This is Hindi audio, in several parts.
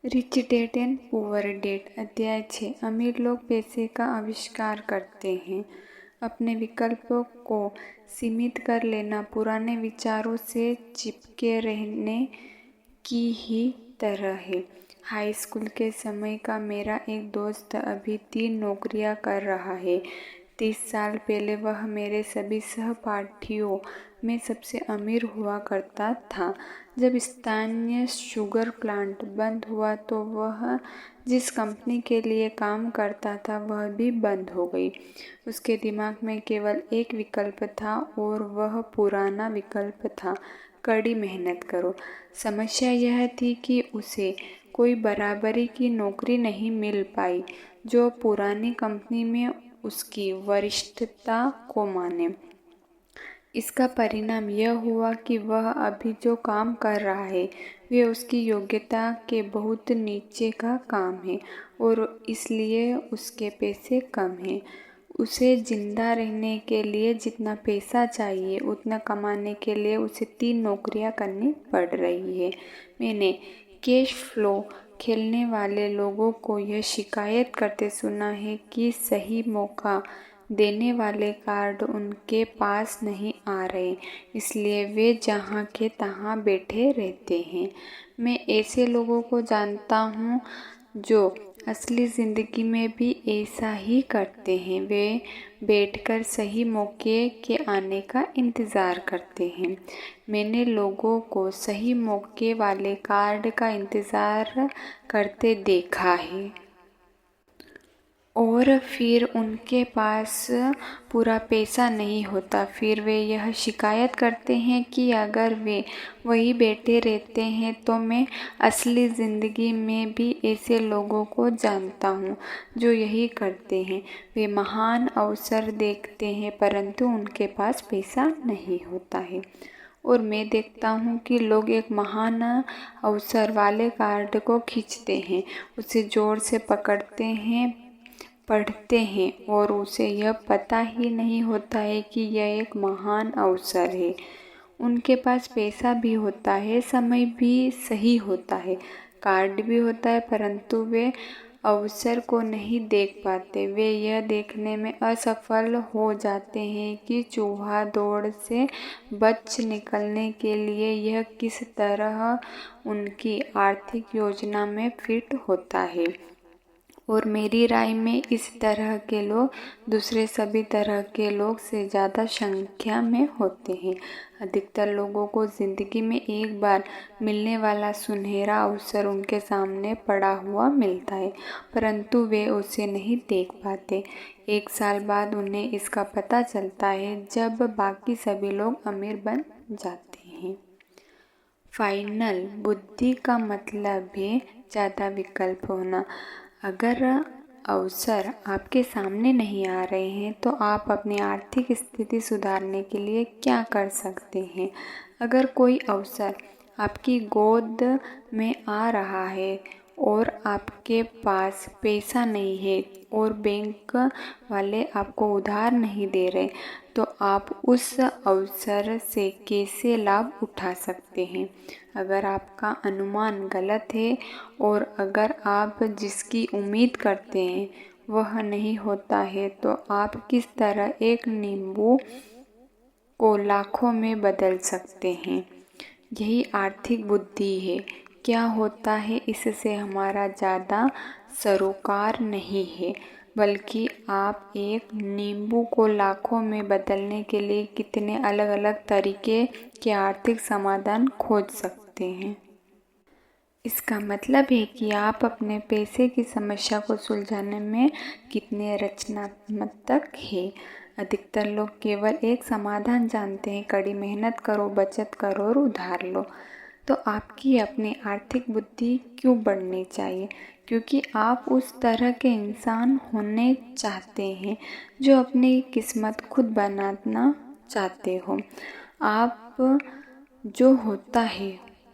Rich dad and poor dad अध्याय 6। अमीर लोग पैसे का आविष्कार करते हैं। अपने विकल्पों को सीमित कर लेना पुराने विचारों से चिपके रहने की ही तरह है। हाई स्कूल के समय का मेरा एक दोस्त अभी 3 नौकरियां कर रहा है। 30 साल पहले वह मेरे सभी सहपाठियों में सबसे अमीर हुआ करता था। जब स्थानीय शुगर प्लांट बंद हुआ तो वह जिस कंपनी के लिए काम करता था वह भी बंद हो गई। उसके दिमाग में केवल एक विकल्प था और वह पुराना विकल्प था, कड़ी मेहनत करो। समस्या यह थी कि उसे कोई बराबरी की नौकरी नहीं मिल पाई जो पुरानी कंपनी में उसकी वरिष्ठता को माने। इसका परिणाम यह हुआ कि वह अभी जो काम कर रहा है वे उसकी योग्यता के बहुत नीचे का काम है और इसलिए उसके पैसे कम हैं। उसे जिंदा रहने के लिए जितना पैसा चाहिए उतना कमाने के लिए उसे 3 नौकरियां करनी पड़ रही है। मैंने कैश फ्लो खेलने वाले लोगों को यह शिकायत करते सुना है कि सही मौका देने वाले कार्ड उनके पास नहीं आ रहे, इसलिए वे जहाँ के तहाँ बैठे रहते हैं। मैं ऐसे लोगों को जानता हूँ जो असली ज़िंदगी में भी ऐसा ही करते हैं। वे बैठकर सही मौके के आने का इंतज़ार करते हैं। मैंने लोगों को सही मौके वाले कार्ड का इंतज़ार करते देखा है और फिर उनके पास पूरा पैसा नहीं होता। फिर वे यह शिकायत करते हैं कि अगर वे वहीं बैठे रहते हैं तो मैं असली ज़िंदगी में भी ऐसे लोगों को जानता हूँ जो यही करते हैं। वे महान अवसर देखते हैं परंतु उनके पास पैसा नहीं होता है। और मैं देखता हूँ कि लोग एक महान अवसर वाले कार्ड को खींचते हैं, उसे जोर से पकड़ते हैं, पढ़ते हैं और उसे यह पता ही नहीं होता है कि यह एक महान अवसर है। उनके पास पैसा भी होता है, समय भी सही होता है, कार्ड भी होता है, परंतु वे अवसर को नहीं देख पाते। वे यह देखने में असफल हो जाते हैं कि चूहा दौड़ से बच निकलने के लिए यह किस तरह उनकी आर्थिक योजना में फिट होता है। और मेरी राय में इस तरह के लोग दूसरे सभी तरह के लोग से ज़्यादा संख्या में होते हैं। अधिकतर लोगों को ज़िंदगी में एक बार मिलने वाला सुनहरा अवसर उनके सामने पड़ा हुआ मिलता है, परंतु वे उसे नहीं देख पाते। 1 साल बाद उन्हें इसका पता चलता है जब बाकी सभी लोग अमीर बन जाते हैं। फाइनल बुद्धि का मतलब है ज़्यादा विकल्प होना। अगर अवसर आपके सामने नहीं आ रहे हैं तो आप अपनी आर्थिक स्थिति सुधारने के लिए क्या कर सकते हैं। अगर कोई अवसर आपकी गोद में आ रहा है और आपके पास पैसा नहीं है और बैंक वाले आपको उधार नहीं दे रहे, तो आप उस अवसर से कैसे लाभ उठा सकते हैं। अगर आपका अनुमान गलत है और अगर आप जिसकी उम्मीद करते हैं वह नहीं होता है, तो आप किस तरह एक नींबू को लाखों में बदल सकते हैं। यही आर्थिक बुद्धि है। क्या होता है इससे हमारा ज़्यादा सरोकार नहीं है, बल्कि आप एक नींबू को लाखों में बदलने के लिए कितने अलग अलग तरीके के आर्थिक समाधान खोज सकते हैं। इसका मतलब है कि आप अपने पैसे की समस्या को सुलझाने में कितने रचनात्मक हैं। अधिकतर लोग केवल एक समाधान जानते हैं, कड़ी मेहनत करो, बचत करो और उधार लो। तो आपकी अपनी आर्थिक बुद्धि क्यों बढ़नी चाहिए? क्योंकि आप उस तरह के इंसान होने चाहते हैं जो अपनी किस्मत खुद बनाना चाहते हो। आप जो होता है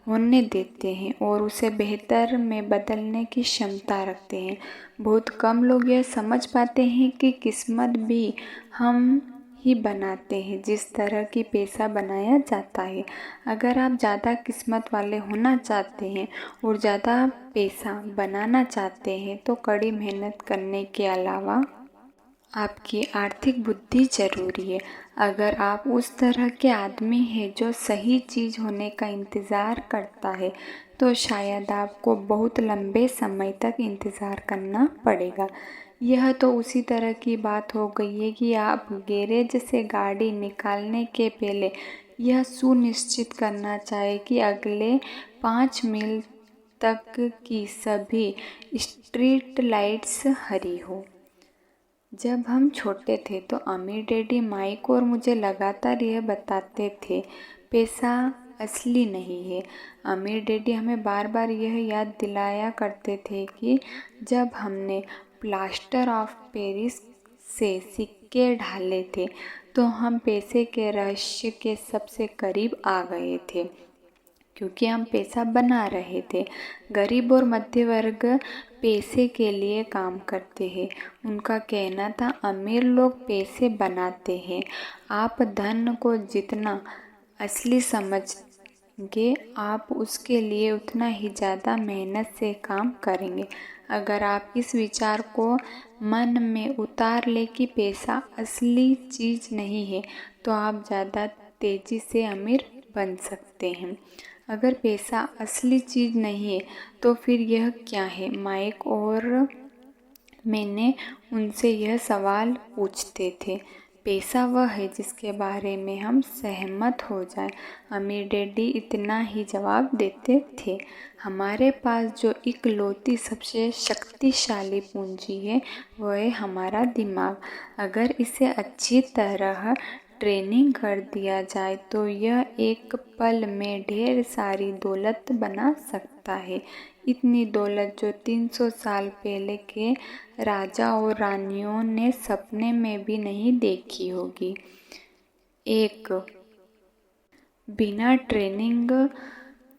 होने देते हैं और उसे बेहतर में बदलने की क्षमता रखते हैं। बहुत कम लोग यह समझ पाते हैं कि किस्मत भी हम ही बनाते हैं जिस तरह की पैसा बनाया जाता है। अगर आप ज़्यादा किस्मत वाले होना चाहते हैं और ज़्यादा पैसा बनाना चाहते हैं तो कड़ी मेहनत करने के अलावा आपकी आर्थिक बुद्धि ज़रूरी है। अगर आप उस तरह के आदमी हैं जो सही चीज़ होने का इंतज़ार करता है तो शायद आपको बहुत लंबे समय तक इंतज़ार करना पड़ेगा। यह तो उसी तरह की बात हो गई है कि आप गैरेज से गाड़ी निकालने के पहले यह सुनिश्चित करना चाहिए कि अगले 5 मील तक की सभी स्ट्रीट लाइट्स हरी हो। जब हम छोटे थे तो अमीर डैडी माइक और मुझे लगातार यह बताते थे, पैसा असली नहीं है। अमीर डैडी हमें बार बार यह याद दिलाया करते थे कि जब हमने प्लास्टर ऑफ पेरिस से सिक्के ढाले थे तो हम पैसे के रहस्य के सबसे करीब आ गए थे, क्योंकि हम पैसा बना रहे थे। गरीब और मध्य वर्ग पैसे के लिए काम करते हैं। उनका कहना था, अमीर लोग पैसे बनाते हैं। आप धन को जितना असली समझेंगे आप उसके लिए उतना ही ज़्यादा मेहनत से काम करेंगे। अगर आप इस विचार को मन में उतार ले कि पैसा असली चीज़ नहीं है तो आप ज़्यादा तेज़ी से अमीर बन सकते हैं। अगर पैसा असली चीज़ नहीं है तो फिर यह क्या है? माइक और मैंने उनसे यह सवाल पूछते थे। पैसा वह है जिसके बारे में हम सहमत हो जाएं। अमीर डैडी इतना ही जवाब देते थे, हमारे पास जो इकलौती सबसे शक्तिशाली पूंजी है वह है हमारा दिमाग। अगर इसे अच्छी तरह ट्रेनिंग कर दिया जाए तो यह एक पल में ढेर सारी दौलत बना सकता है। इतनी दौलत जो 300 साल पहले के राजा और रानियों ने सपने में भी नहीं देखी होगी। एक बिना ट्रेनिंग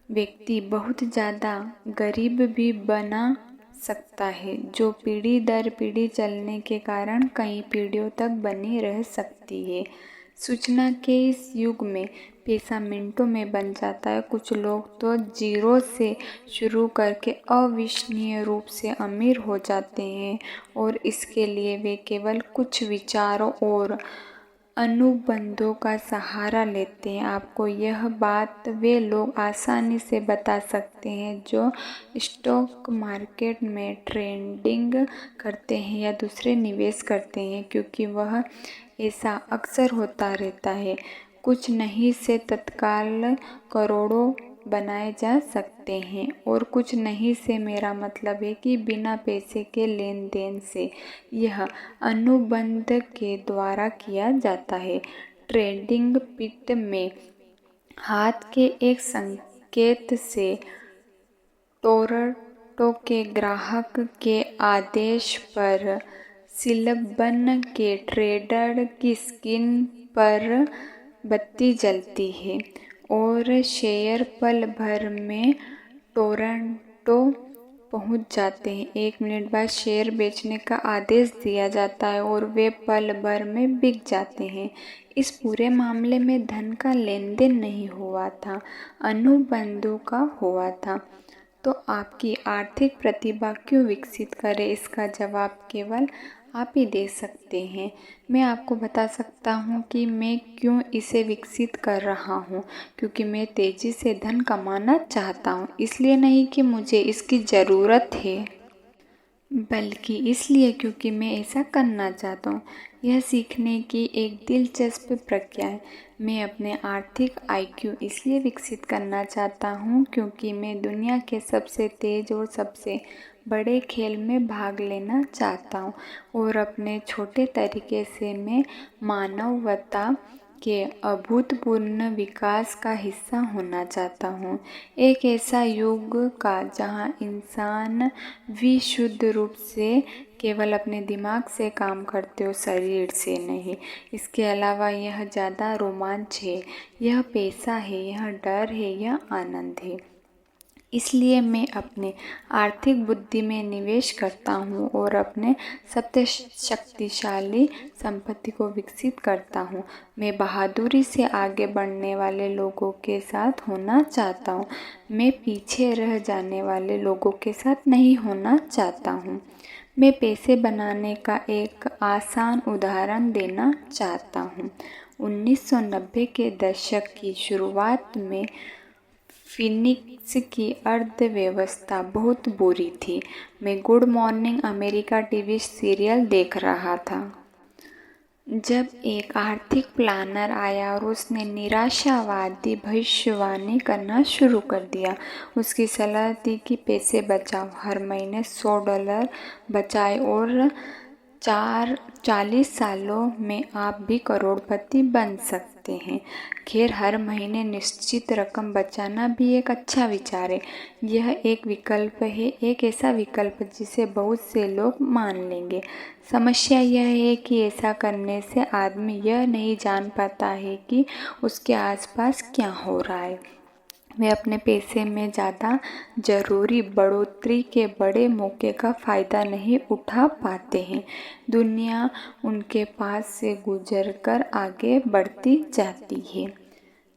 व्यक्ति बहुत ज़्यादा गरीब भी बना सकता है, जो पीढ़ी दर पीढ़ी चलने के कारण कई पीढ़ियों तक बनी रह सकती है। सूचना के इस युग में पैसा मिनटों में बन जाता है। कुछ लोग तो जीरो से शुरू करके अविश्वसनीय रूप से अमीर हो जाते हैं और इसके लिए वे केवल कुछ विचारों और अनुबंधों का सहारा लेते हैं। आपको यह बात वे लोग आसानी से बता सकते हैं जो स्टॉक मार्केट में ट्रेडिंग करते हैं या दूसरे निवेश करते हैं, क्योंकि वह ऐसा अक्सर होता रहता है। कुछ नहीं से तत्काल करोड़ों बनाए जा सकते हैं, और कुछ नहीं से मेरा मतलब है कि बिना पैसे के लेन देन से। यह अनुबंध के द्वारा किया जाता है। ट्रेडिंग पिट में हाथ के एक संकेत से टोरंटो के ग्राहक के आदेश पर सिलबन के ट्रेडर की स्क्रीन पर बत्ती जलती है और शेयर पल भर में टोरंटो पहुंच जाते हैं। 1 मिनट बाद शेयर बेचने का आदेश दिया जाता है और वे पल भर में बिक जाते हैं। इस पूरे मामले में धन का लेन देन नहीं हुआ था, अनुबंधों का हुआ था। तो आपकी आर्थिक प्रतिभा क्यों विकसित करें, इसका जवाब केवल आप ही दे सकते हैं। मैं आपको बता सकता हूँ कि मैं क्यों इसे विकसित कर रहा हूँ, क्योंकि मैं तेज़ी से धन कमाना चाहता हूँ। इसलिए नहीं कि मुझे इसकी ज़रूरत है, बल्कि इसलिए क्योंकि मैं ऐसा करना चाहता हूँ। यह सीखने की एक दिलचस्प प्रक्रिया है। मैं अपने आर्थिक IQ इसलिए विकसित करना चाहता हूँ क्योंकि मैं दुनिया के सबसे तेज़ और सबसे बड़े खेल में भाग लेना चाहता हूँ, और अपने छोटे तरीके से मैं मानवता के अभूतपूर्व विकास का हिस्सा होना चाहता हूँ। एक ऐसा युग का जहाँ इंसान विशुद्ध रूप से केवल अपने दिमाग से काम करते हो, शरीर से नहीं। इसके अलावा यह ज़्यादा रोमांच है, यह पैसा है, यह डर है, यह आनंद है। इसलिए मैं अपने आर्थिक बुद्धि में निवेश करता हूँ और अपने सबसे शक्तिशाली संपत्ति को विकसित करता हूँ। मैं बहादुरी से आगे बढ़ने वाले लोगों के साथ होना चाहता हूँ। मैं पीछे रह जाने वाले लोगों के साथ नहीं होना चाहता हूँ। मैं पैसे बनाने का एक आसान उदाहरण देना चाहता हूँ। 1990 के दशक की शुरुआत में फिनिक्स की अर्थव्यवस्था बहुत बुरी थी। मैं good morning America TV serial देख रहा था जब एक आर्थिक प्लानर आया और उसने निराशावादी भविष्यवाणी करना शुरू कर दिया। उसकी सलाह थी कि पैसे बचाओ, हर महीने $100 बचाए और 40 सालों में आप भी करोड़पति बन सकते हैं। खैर, हर महीने निश्चित रकम बचाना भी एक अच्छा विचार है। यह एक विकल्प है, एक ऐसा विकल्प जिसे बहुत से लोग मान लेंगे। समस्या यह है कि ऐसा करने से आदमी यह नहीं जान पाता है कि उसके आसपास क्या हो रहा है। वे अपने पैसे में ज़्यादा ज़रूरी बढ़ोतरी के बड़े मौके का फ़ायदा नहीं उठा पाते हैं। दुनिया उनके पास से गुजरकर आगे बढ़ती जाती है।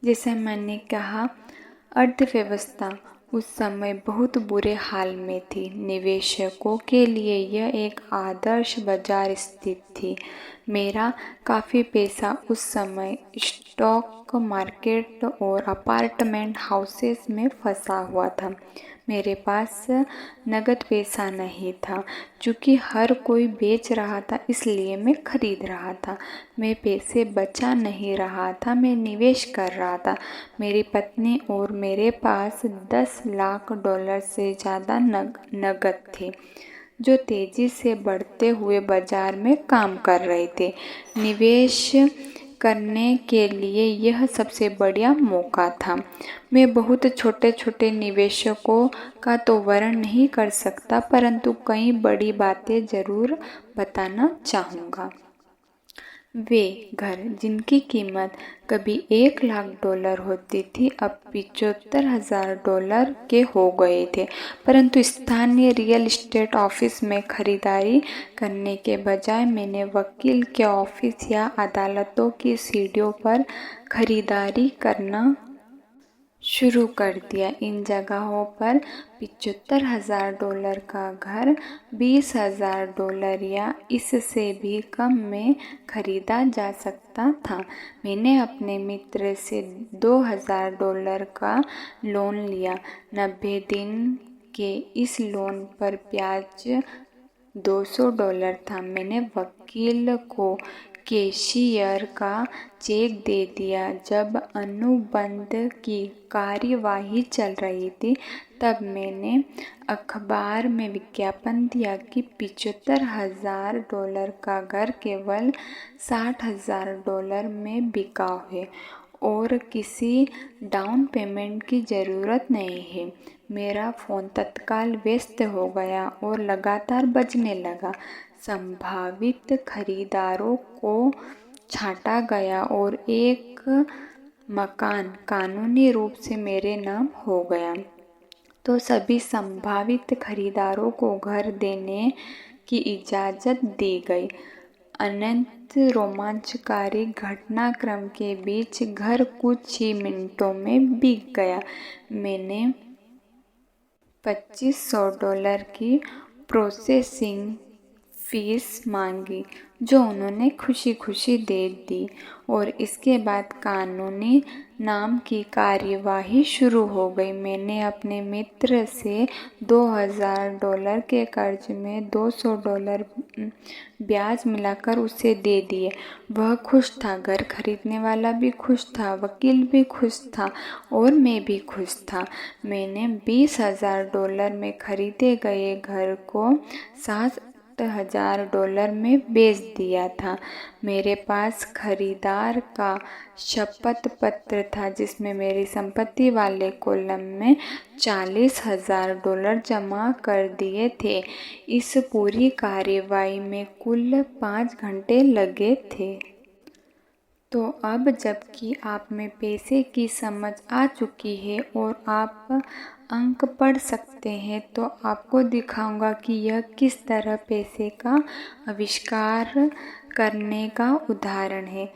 जैसे मैंने कहा, अर्थव्यवस्था उस समय बहुत बुरे हाल में थी। निवेशकों के लिए यह एक आदर्श बाजार स्थिति थी। मेरा काफ़ी पैसा उस समय स्टॉक मार्केट और अपार्टमेंट हाउसेस में फंसा हुआ था। मेरे पास नगद पैसा नहीं था। चूँकि हर कोई बेच रहा था, इसलिए मैं खरीद रहा था। मैं पैसे बचा नहीं रहा था, मैं निवेश कर रहा था। मेरी पत्नी और मेरे पास $10 लाख से ज़्यादा नगद थे, जो तेज़ी से बढ़ते हुए बाजार में काम कर रहे थे। निवेश करने के लिए यह सबसे बढ़िया मौका था। मैं बहुत छोटे छोटे निवेशकों का तो वर्णन नहीं कर सकता, परंतु कई बड़ी बातें ज़रूर बताना चाहूँगा। वे घर जिनकी कीमत कभी $1 लाख होती थी, अब $75,000 के हो गए थे। परंतु स्थानीय रियल एस्टेट ऑफिस में खरीदारी करने के बजाय मैंने वकील के ऑफिस या अदालतों की सीढ़ियों पर खरीदारी करना शुरू कर दिया। इन जगहों पर $75,000 का घर $20,000 या इससे भी कम में खरीदा जा सकता था। मैंने अपने मित्र से $2,000 का लोन लिया। 90 दिन के इस लोन पर ब्याज $200 था। मैंने वकील को कैशियर का चेक दे दिया। जब अनुबंध की कार्यवाही चल रही थी, तब मैंने अखबार में विज्ञापन दिया कि $75,000 का घर केवल $60,000 में बिका है और किसी डाउन पेमेंट की ज़रूरत नहीं है। मेरा फ़ोन तत्काल व्यस्त हो गया और लगातार बजने लगा। संभावित खरीदारों को छांटा गया और एक मकान कानूनी रूप से मेरे नाम हो गया। तो सभी संभावित खरीदारों को घर देने की इजाज़त दी गई। अनंत रोमांचकारी घटनाक्रम के बीच घर कुछ ही मिनटों में बिक गया। मैंने $2,500 की प्रोसेसिंग फीस मांगी, जो उन्होंने खुशी खुशी दे दी, और इसके बाद कानूनी नाम की कार्यवाही शुरू हो गई। मैंने अपने मित्र से $2,000 के कर्ज में $200 ब्याज मिलाकर उसे दे दिए। वह खुश था, घर खरीदने वाला भी खुश था, वकील भी खुश था और मैं भी खुश था। मैंने $20,000 में खरीदे गए घर को $60,000 में बेच दिया था। मेरे पास खरीदार का शपथ पत्र था, जिसमें मेरी संपत्ति वाले कॉलम में $40,000 जमा कर दिए थे। इस पूरी कार्यवाही में कुल 5 घंटे लगे थे। तो अब जबकि आप में पैसे की समझ आ चुकी है और आप अंक पढ़ सकते हैं तो आपको दिखाऊंगा कि यह किस तरह पैसे का आविष्कार करने का उदाहरण है।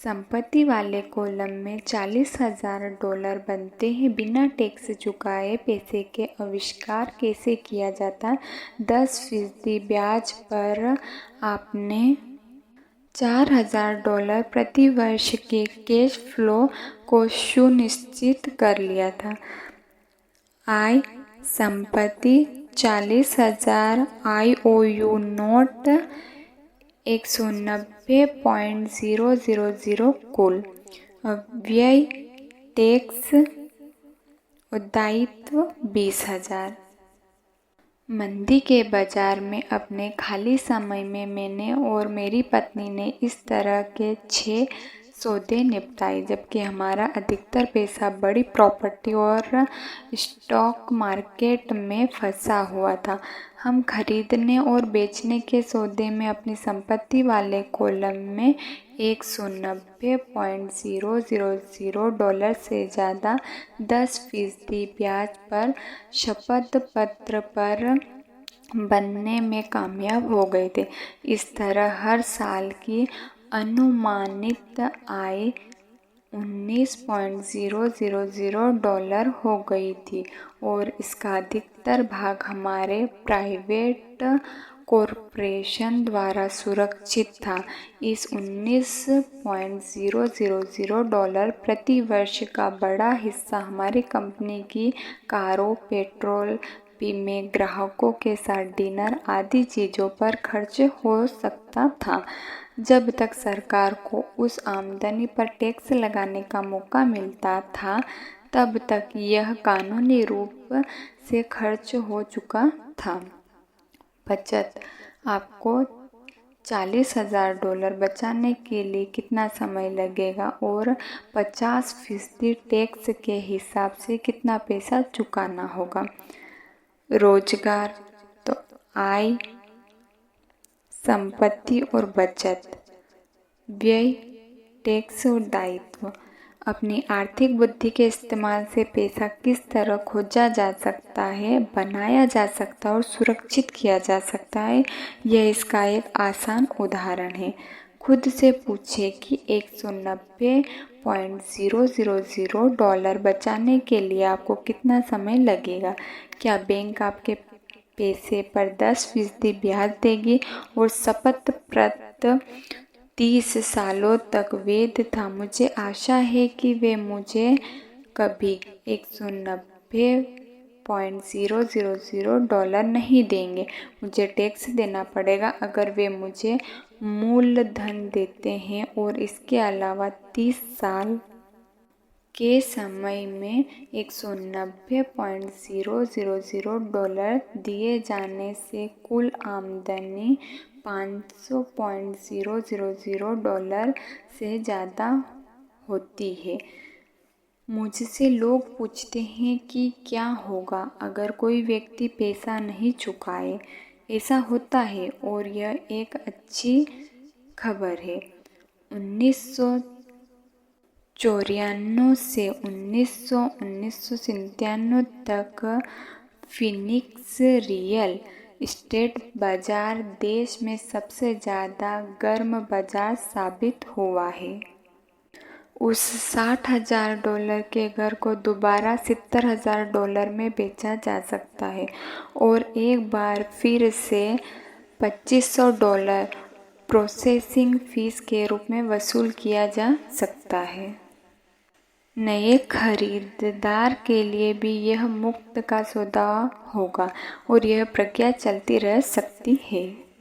संपत्ति वाले कॉलम में $40,000 बनते हैं। बिना टैक्स चुकाए पैसे के आविष्कार कैसे किया जाता है? 10% ब्याज पर आपने $4,000 प्रति वर्ष के कैश फ्लो को सुनिश्चित कर लिया था। आय संपत्ति 40,000, IOU नोट 190.000 कुल। व्यय टैक्स दायित्व 20,000। मंदी के बाजार में अपने खाली समय में मैंने और मेरी पत्नी ने इस तरह के 6 सौदे निपटाए, जबकि हमारा अधिकतर पैसा बड़ी प्रॉपर्टी और स्टॉक मार्केट में फंसा हुआ था। हम खरीदने और बेचने के सौदे में अपनी संपत्ति वाले कॉलम में $190.000 से ज़्यादा 10% ब्याज पर शपथ पत्र पर बनने में कामयाब हो गए थे। इस तरह हर साल की अनुमानित आय $19.000 हो गई थी और इसका अधिकतर भाग हमारे प्राइवेट कॉरपोरेशन द्वारा सुरक्षित था। इस $19.000 प्रति वर्ष का बड़ा हिस्सा हमारी कंपनी की कारों, पेट्रोल, बीमे, ग्राहकों के साथ डिनर आदि चीज़ों पर खर्च हो सकता था। जब तक सरकार को उस आमदनी पर टैक्स लगाने का मौका मिलता था, तब तक यह कानूनी रूप से खर्च हो चुका था। बचत। आपको $40,000 बचाने के लिए कितना समय लगेगा और 50% टैक्स के हिसाब से कितना पैसा चुकाना होगा? रोजगार। तो आय, संपत्ति और बचत। व्यय, टैक्स और दायित्व। अपनी आर्थिक बुद्धि के इस्तेमाल से पैसा किस तरह खोजा जा सकता है, बनाया जा सकता है और सुरक्षित किया जा सकता है, यह इसका एक आसान उदाहरण है। खुद से पूछें कि $190.000 बचाने के लिए आपको कितना समय लगेगा। क्या बैंक आपके पैसे पर 10% ब्याज देगी और शपथ पत्र 30 सालों तक वैध था? मुझे आशा है कि वे मुझे कभी $190.000 नहीं देंगे। मुझे टैक्स देना पड़ेगा अगर वे मुझे मूलधन देते हैं और इसके अलावा 30 साल के समय में $190.000 दिए जाने से कुल आमदनी $500.000 से ज़्यादा होती है। मुझसे लोग पूछते हैं कि क्या होगा अगर कोई व्यक्ति पैसा नहीं चुकाए। ऐसा होता है और यह एक अच्छी खबर है। 1994 से 1997 तक फिनिक्स रियल एस्टेट बाजार देश में सबसे ज़्यादा गर्म बाजार साबित हुआ है। उस $60,000 के घर को दोबारा $70,000 में बेचा जा सकता है और एक बार फिर से $2,500 प्रोसेसिंग फीस के रूप में वसूल किया जा सकता है। नए खरीदार के लिए भी यह मुफ्त का सौदा होगा और यह प्रक्रिया चलती रह सकती है।